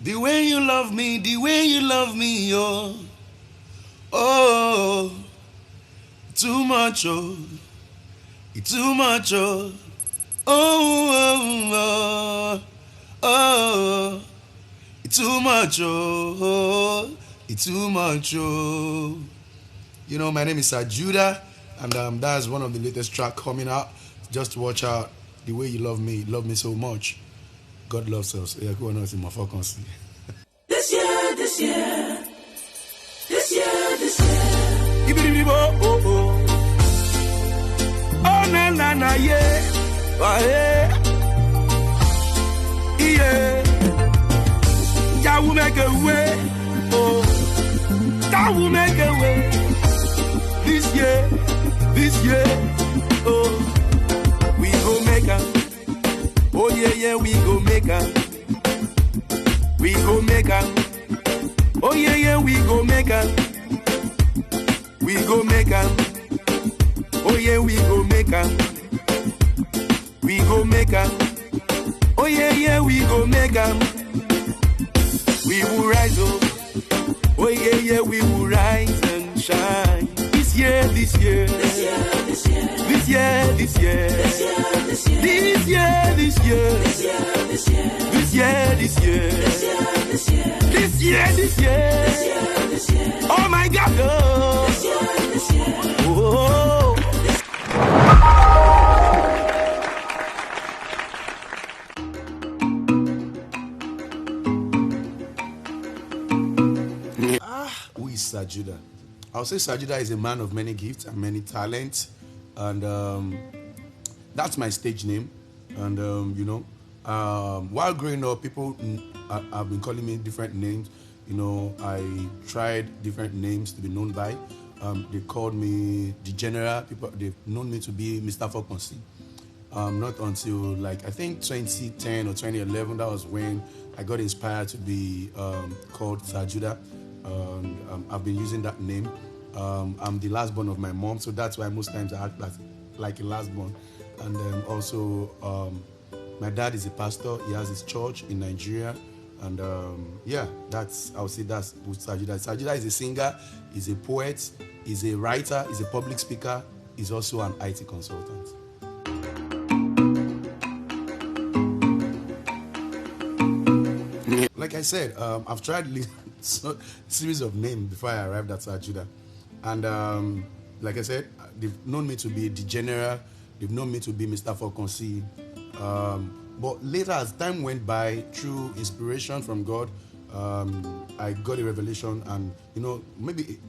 The way you love me, oh, oh, too much, oh, it's too much, oh, oh, oh, oh, it's too much, oh, it's too much, oh. You know, my name is Judah, and that's one of the latest track coming out. Just watch out. The way you love me so much. God loves us. Yeah, go on in my focus. This year. Oh, na, yeah. Oh, yeah. Yeah. Jah will make a way. Oh, Jah will make a way. This year. Oh, we go make a. Oh, yeah, we go make a. We go make a. Oh, yeah, we go make a. We go make a. Oh, yeah, we go make a. We go make a. Oh, yeah, we go make a. We will rise up. Oh, yeah, we will rise and shine. This year. This year. Oh my God. Oh. Who is Judah? I'll say Judah is a man of many gifts and many talents, and that's my stage name. And while growing up, people have been calling me different names. You know, I tried different names to be known by. They called me the General. People, they've known me to be Mr. Fokonsi. Not until I think 2010 or 2011, that was when I got inspired to be called Judah. I've been using that name. I'm the last born of my mom, so that's why most times I act like a last born. And also, my dad is a pastor. He has his church in Nigeria. And I would say that's who Judah is. Judah is a singer, he's a poet, he's a writer, he's a public speaker, he's also an IT consultant. Like I said, I've tried a series of names before I arrived at Judah. And like I said, they've known me to be the General, they've known me to be Mr. Fokonsi. But later, as time went by, through inspiration from God, I got a revelation, and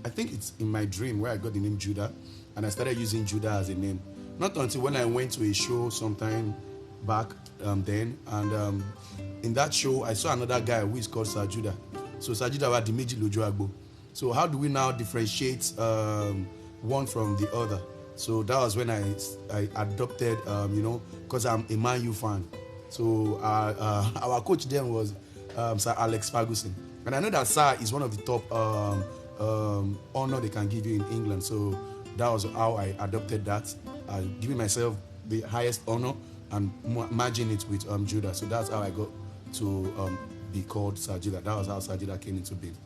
I think it's in my dream where I got the name Judah, and I started using Judah as a name. Not until when I went to a show sometime back then, and in that show, I saw another guy who is called Judah. So Judah was the Meji Lojo Agbo. So how do we now differentiate one from the other? So that was when I adopted, because I'm a Man U fan. So our coach then was Sir Alex Ferguson. And I know that Sir is one of the top honor they can give you in England. So that was how I adopted that, giving myself the highest honor and merging it with Judah. So that's how I got to be called Sir Judah. That was how Sir Judah came into being.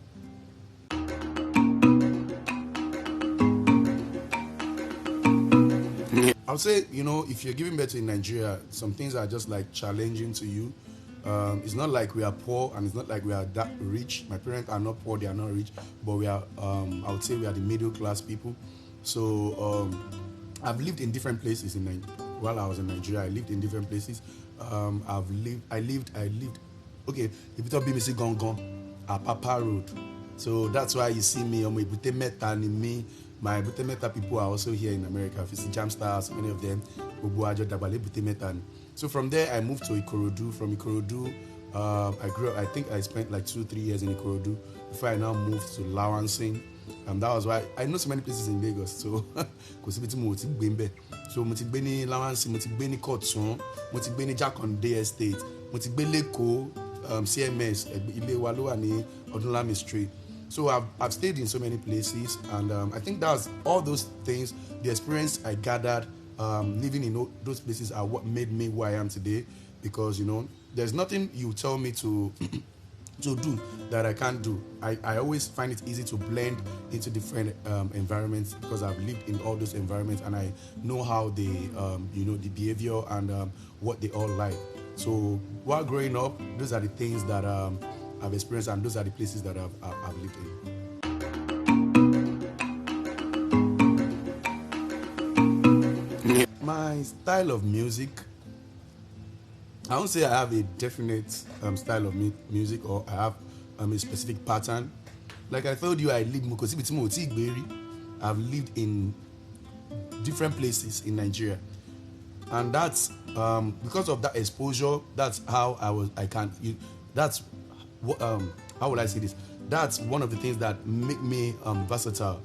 I would say, if you're giving birth in Nigeria, some things are just challenging to you. It's not like we are poor, and it's not like we are that rich. My parents are not poor, they are not rich, but we are, I would say we are the middle class people. So I've lived in different places while I was in Nigeria. I lived in different places. I lived, okay, if you talk BBC Gong at Papa Road. So that's why you see me, Ebute Meta and me. My Ebute Meta people are also here in America. If you see Jam Stars, many of them, so from there, I moved to Ikorodu. From Ikorodu, I grew up, I think I spent 2-3 years in Ikorodu before I now moved to Lawansing. And that was why I know so many places in Lagos. So, so Mutibeni Lawansing, Mutibeni Kotson, Mutibeni Jakonde Estate, Mutibeni Leko, CMS, Ilewalo and Odunlami Street. So I've stayed in so many places, and I think that's all those things, the experience I gathered living in those places are what made me who I am today. Because there's nothing you tell me to to do that I can't do. I always find it easy to blend into different environments because I've lived in all those environments and I know how they, the behavior and what they all like. So while growing up, those are the things that I've experienced and those are the places that I've lived in. My style of music, I won't say I have a definite style of music or I have a specific pattern. Like I told you, I live I've lived in different places in Nigeria, and that's because of that exposure. That's how that's what how would I say this? That's one of the things that make me versatile.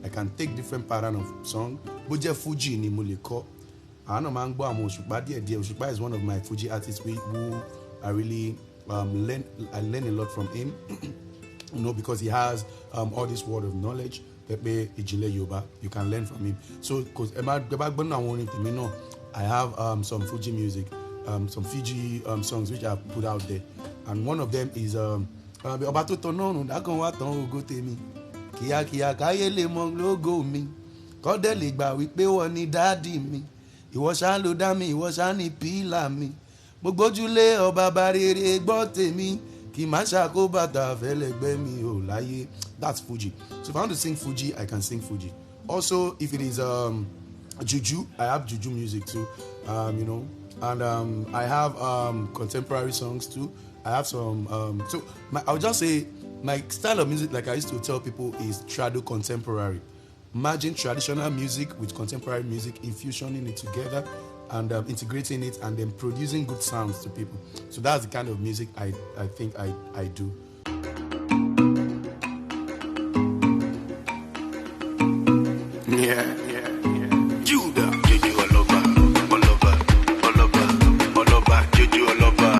I can take different pattern of song. Boje Fuji ni mo le ko. I know man gbo àwọn Òṣùpá díẹ̀ díẹ̀. Òṣùpá is one of my Fuji artists who I really learn a lot from him. Because he has all this word of knowledge. Pepe Ijile Yoba, you can learn from him. So, because I have some Fuji music, some Fiji songs which I've put out there, and one of them is Ọba tó tọ́ náà nù dákan wá tán ògo tèmi kíákíá káyé lè mọ lógo mi kọ́dẹ̀ lè gbà wípé wọ́n ní dáàdì mi ìwọ ṣá ló dá mi ìwọ ṣá ní pílà mi mo gbójúlé ọba bá rere gbọ́ tèmi kì má ṣàkóbàtà fẹ́lẹ́gbẹ́ mi ò láyé. That's Fuji. So if I want to sing Fuji, I can sing Fuji. Also, if it is Juju, I have Juju music too, and I have contemporary songs too. I have some, I would just say my style of music, like I used to tell people, is trado contemporary. Merging traditional music with contemporary music, infusioning it together and integrating it and then producing good sounds to people. So that's the kind of music I think I do. Yeah.